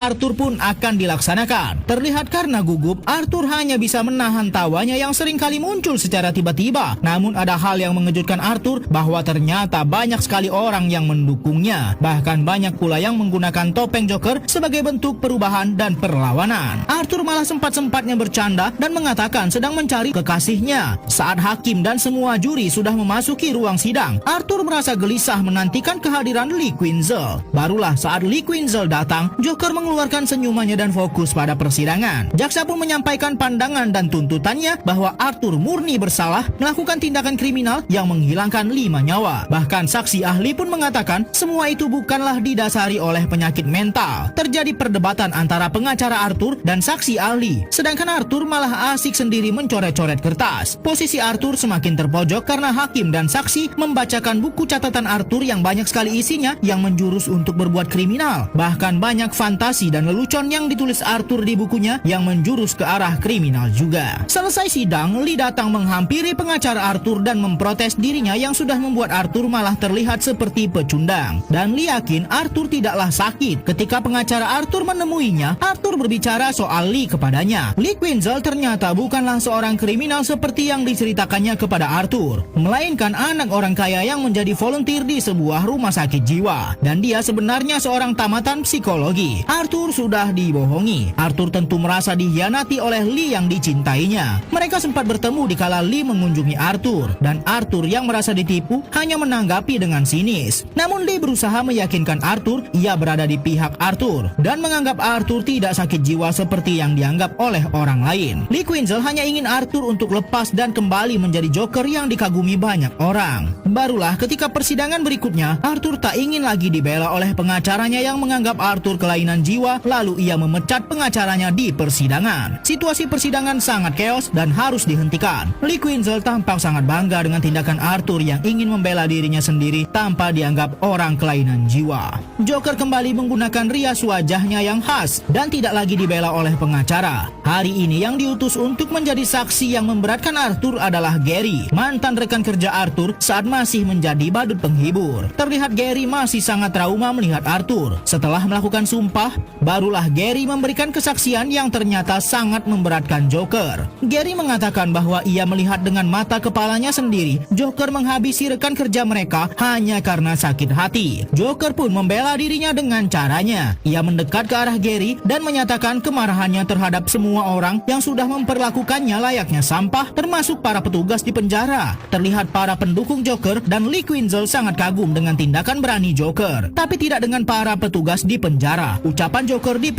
Arthur pun akan dilaksanakan. Terlihat karena gugup, Arthur hanya bisa menahan tawanya yang sering kali muncul secara tiba-tiba. Namun ada hal yang mengejutkan Arthur bahwa ternyata banyak sekali orang yang mendukungnya. Bahkan banyak pula yang menggunakan topeng Joker sebagai bentuk perubahan dan perlawanan. Arthur malah sempat-sempatnya bercanda dan mengatakan sedang mencari kekasihnya. Saat hakim dan semua juri sudah memasuki ruang sidang, Arthur merasa gelisah menantikan kehadiran Lee Quinzel. Barulah saat Lee Quinzel datang, Joker mengeluarkan senyumannya dan fokus pada persidangan. Jaksa pun menyampaikan pandangan dan tuntutannya bahwa Arthur murni bersalah melakukan tindakan kriminal yang menghilangkan 5 nyawa. Bahkan saksi ahli pun mengatakan semua itu bukanlah didasari oleh penyakit mental. Terjadi perdebatan antara pengacara Arthur dan saksi ahli, sedangkan Arthur malah asik sendiri mencoret-coret kertas. Posisi Arthur semakin terpojok karena hakim dan saksi membacakan buku catatan Arthur yang banyak sekali isinya yang menjurus untuk berbuat kriminal. Bahkan banyak fantasi dan lelucon yang ditulis Arthur di bukunya yang menjurus ke arah kriminal juga. Selesai sidang, Lee datang menghampiri pengacara Arthur dan memprotes dirinya yang sudah membuat Arthur malah terlihat seperti pecundang. Dan Lee yakin Arthur tidaklah sakit. Ketika pengacara Arthur menemuinya, Arthur berbicara soal Lee kepadanya. Lee Quinzel ternyata bukanlah seorang kriminal seperti yang diceritakannya kepada Arthur, melainkan anak orang kaya yang menjadi volunteer di sebuah rumah sakit jiwa. Dan dia sebenarnya seorang tamatan psikologi. Arthur sudah dibohongi. Arthur tentu merasa dikhianati oleh Lee yang dicintainya. Mereka sempat bertemu di kala Lee mengunjungi Arthur, dan Arthur yang merasa ditipu hanya menanggapi dengan sinis. Namun Lee berusaha meyakinkan Arthur ia berada di pihak Arthur dan menganggap Arthur tidak sakit jiwa seperti yang dianggap oleh orang lain. Lee Quinzel hanya ingin Arthur untuk lepas dan kembali menjadi Joker yang dikagumi banyak orang. Barulah ketika persidangan berikutnya, Arthur tak ingin lagi dibela oleh pengacaranya yang menganggap Arthur kelainan jiwa, lalu ia memecat pengacaranya di persidangan. Situasi persidangan sangat keos dan harus dihentikan. Lee Quinzel tampak sangat bangga dengan tindakan Arthur yang ingin membela dirinya sendiri tanpa dianggap orang kelainan jiwa. Joker kembali menggunakan rias wajahnya yang khas dan tidak lagi dibela oleh pengacara. Hari ini yang diutus untuk menjadi saksi yang memberatkan Arthur adalah Gary, mantan rekan kerja Arthur saat masih menjadi badut penghibur. Terlihat Gary masih sangat trauma melihat Arthur. Setelah melakukan sumpah, barulah Gary memberikan kesaksian yang ternyata sangat memberatkan Joker. Gary mengatakan bahwa ia melihat dengan mata kepalanya sendiri Joker menghabisi rekan kerja mereka hanya karena sakit hati. Joker pun membela dirinya dengan caranya. Ia mendekat ke arah Gary dan menyatakan kemarahannya terhadap semua orang yang sudah memperlakukannya layaknya sampah, termasuk para petugas di penjara. Terlihat para pendukung Joker dan Lee Quinzel sangat kagum dengan tindakan berani Joker, tapi tidak dengan para petugas di penjara. Ucapan Joker di